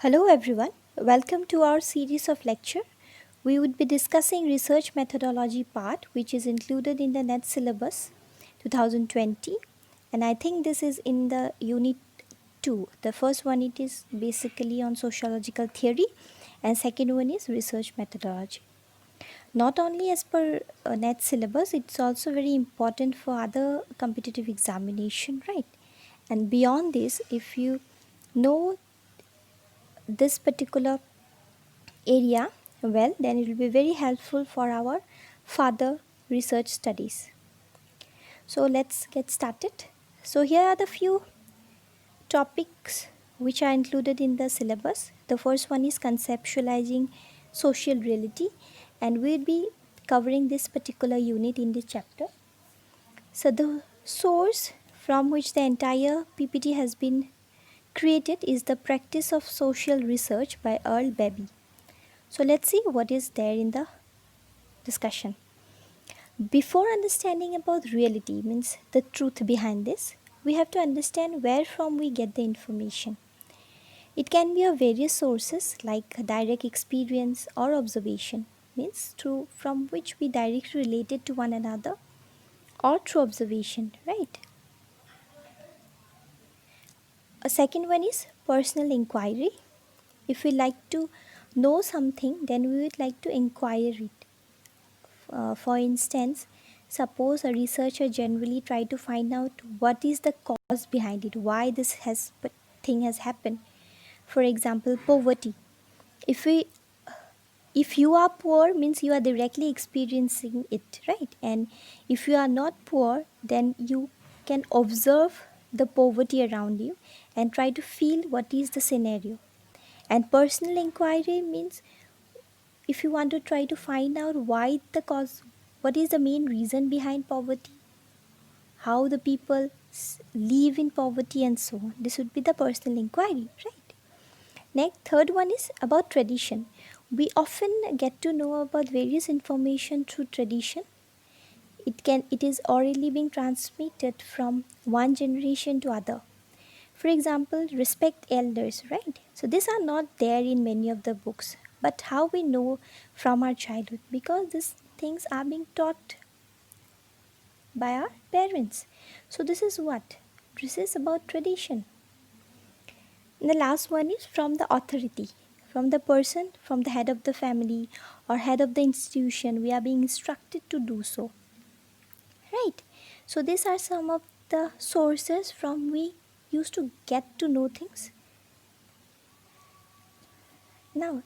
Hello everyone, welcome to our series of lecture. We would be discussing research methodology part which is included in the NET syllabus 2020, and I think this is in the unit 2. The first one it is basically on sociological theory and second one is research methodology. Not only as per NET syllabus, it's also very important for other competitive examination, right? And beyond this, if you know this particular area well, then it will be very helpful for our further research studies. So let's get started. So here are the few topics which are included in the syllabus. The first one is conceptualizing social reality, and we'll be covering this particular unit in this chapter. So the source from which the entire PPT has been created is the practice of social research by Earl Beebe. So let's see what is there in the discussion. Before understanding about reality, means the truth behind this, we have to understand where from we get the information. It can be of various sources like direct experience or observation, means through from which we directly related to one another, or through observation, right? A second one is personal inquiry. If we like to know something, then we would like to inquire it. For instance, suppose a researcher generally try to find out what is the cause behind it, why thing has happened. For example, poverty. If we if you are poor means you are directly experiencing it, right? And if you are not poor, then you can observe the poverty around you and try to feel what is the scenario. And personal inquiry means if you want to try to find out why the cause, what is the main reason behind poverty, how the people live in poverty and so on. This would be the personal inquiry, right? Next, third one is about tradition. We often get to know about various information through tradition. It is orally being transmitted from one generation to other. For example, respect elders, right? So these are not there in many of the books, but how we know from our childhood, because these things are being taught by our parents. So this is what? This is about tradition. And the last one is from the authority, from the person, from the head of the family or head of the institution. We are being instructed to do so, right? So these are some of the sources from we used to get to know things. Now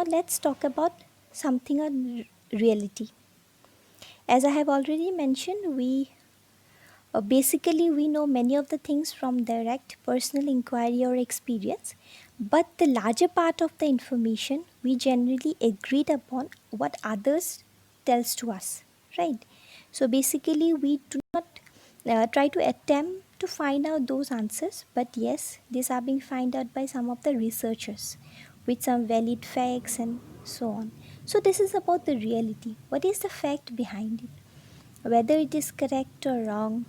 let's talk about something on reality. As I have already mentioned, we know many of the things from direct personal inquiry or experience, but the larger part of the information we generally agreed upon what others tells to us, right? So basically, we do not try to attempt to find out those answers, but yes, these are being found out by some of the researchers with some valid facts and so on. So this is about the reality. What is the fact behind it? Whether it is correct or wrong,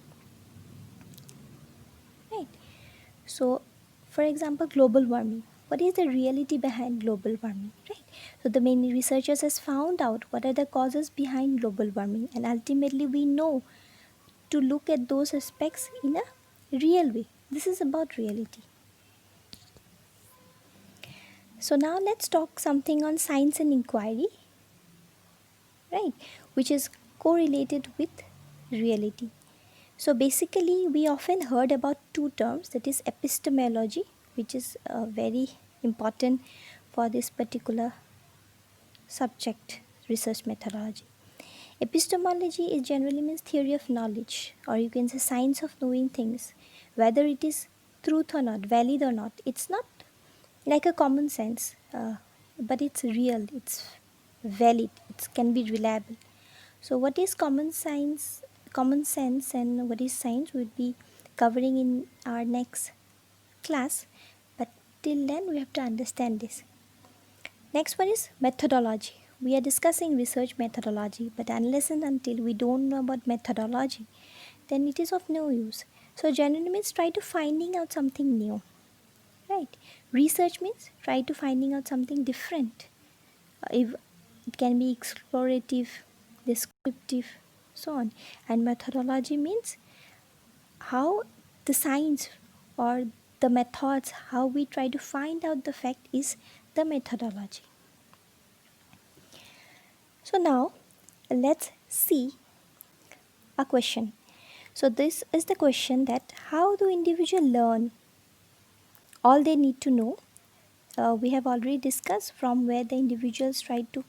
right? So, for example, global warming. What is the reality behind global warming, right? So, the main researchers has found out what are the causes behind global warming, and ultimately we know to look at those aspects in a real way. This is about reality. So now let's talk something on science and inquiry, right? Which is correlated with reality. So basically, we often heard about two terms, that is epistemology, which is very important for this particular subject, research methodology. Epistemology is generally means theory of knowledge, or you can say science of knowing things, whether it is truth or not, valid or not. It's not like a common sense, but it's real, it's valid, it can be reliable. So, what is common sense, and what is science would be covering in our next class. But till then, we have to understand this. Next one is methodology. We are discussing research methodology, but unless and until we don't know about methodology, then it is of no use. So, generally means try to finding out something new. right? Research means try to finding out something different. If it can be explorative, descriptive, so on. And methodology means how the science or the methods how we try to find out the fact is the methodology. So now let's see a question. So this is the question that how do individuals learn all they need to know. We have already discussed from where the individuals try to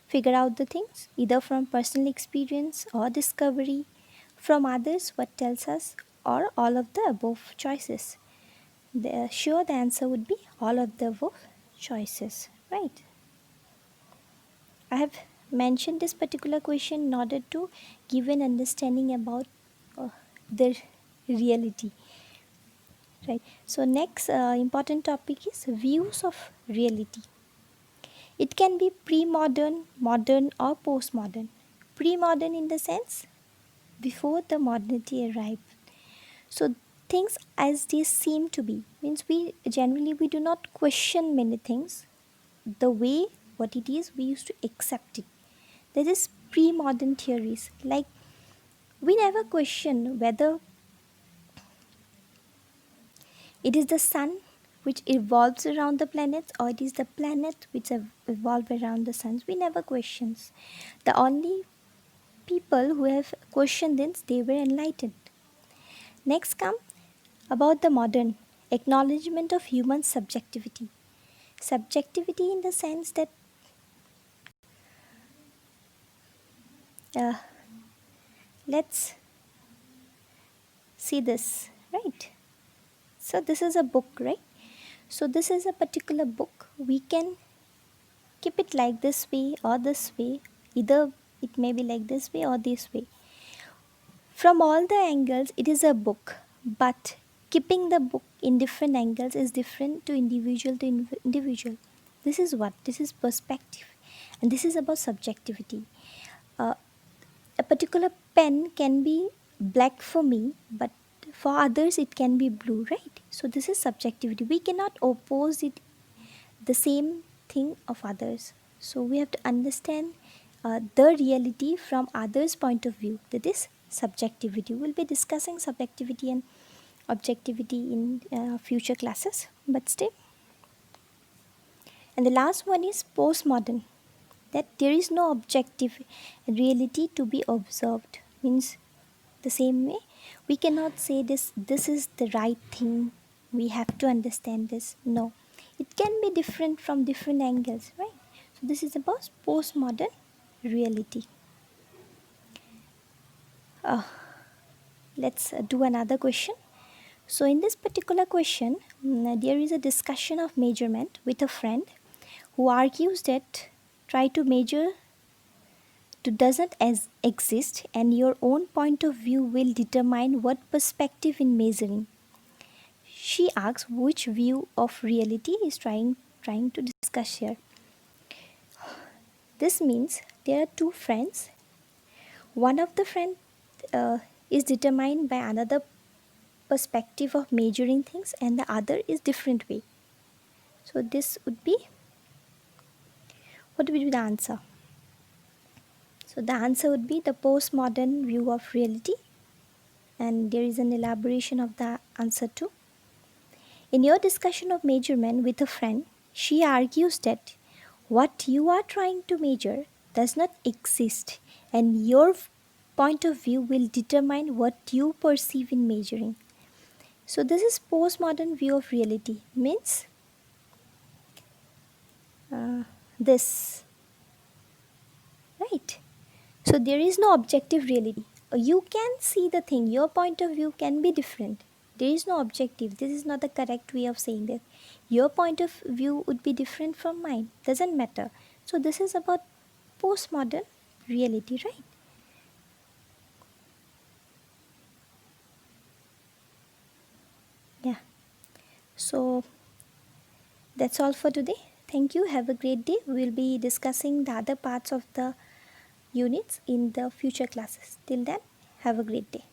figure out the things, either from personal experience or discovery, from others, what tells us, or all of the above choices. Sure, the answer would be all of the above choices, right? I have mentioned this particular question in order to give an understanding about uh, the reality, right? So, next important topic is views of reality. It can be pre-modern, modern, or postmodern. Pre-modern in the sense before the modernity arrived. So things as they seem to be means we do not question many things. The way what it is we used to accept it. There is pre-modern theories like we never question whether it is the sun which evolves around the planets or it is the planet which evolve around the suns. We never questions. The only people who have questioned this they were enlightened. Next come about the modern acknowledgement of human subjectivity. Subjectivity in the sense that uh, let's see this, right? So this is a book, right? So this is a particular book. We can keep it like this way or this way. Either it may be like this way or this way. From all the angles, it is a book, but keeping the book in different angles is different to individual to individual. This is what? This is perspective, and this is about subjectivity. Uh, a particular pen can be black for me, but for others it can be blue, right? So this is subjectivity. We cannot oppose it the same thing of others. So we have to understand the reality from others' point of view. That is subjectivity. We'll be discussing subjectivity and objectivity in future classes. But still, and the last one is postmodern. That there is no objective reality to be observed. Means the same way we cannot say this is the right thing. We have to understand this. No, it can be different from different angles, right? So this is about postmodern reality. uh, let's do another question. So in this particular question, there is a discussion of measurement with a friend who argues that try to measure to doesn't as exist and your own point of view will determine what perspective in measuring. She asks which view of reality is trying to discuss here. This means there are two friends. One of the friend is determined by another perspective of measuring things and the other is different way. So this would be what would be the answer? So the answer would be the postmodern view of reality, and there is an elaboration of the answer too. In your discussion of measurement with a friend, she argues that what you are trying to measure does not exist and your point of view will determine what you perceive in measuring. So this is postmodern view of reality means this, right? So there is no objective reality. You can see the thing, your point of view can be different. There is no objective. This is not the correct way of saying that. Your point of view would be different from mine. Doesn't matter. So this is about postmodern reality, right? Yeah. So that's all for today. Thank you. Have a great day. We'll be discussing the other parts of the units in the future classes. Till then, have a great day.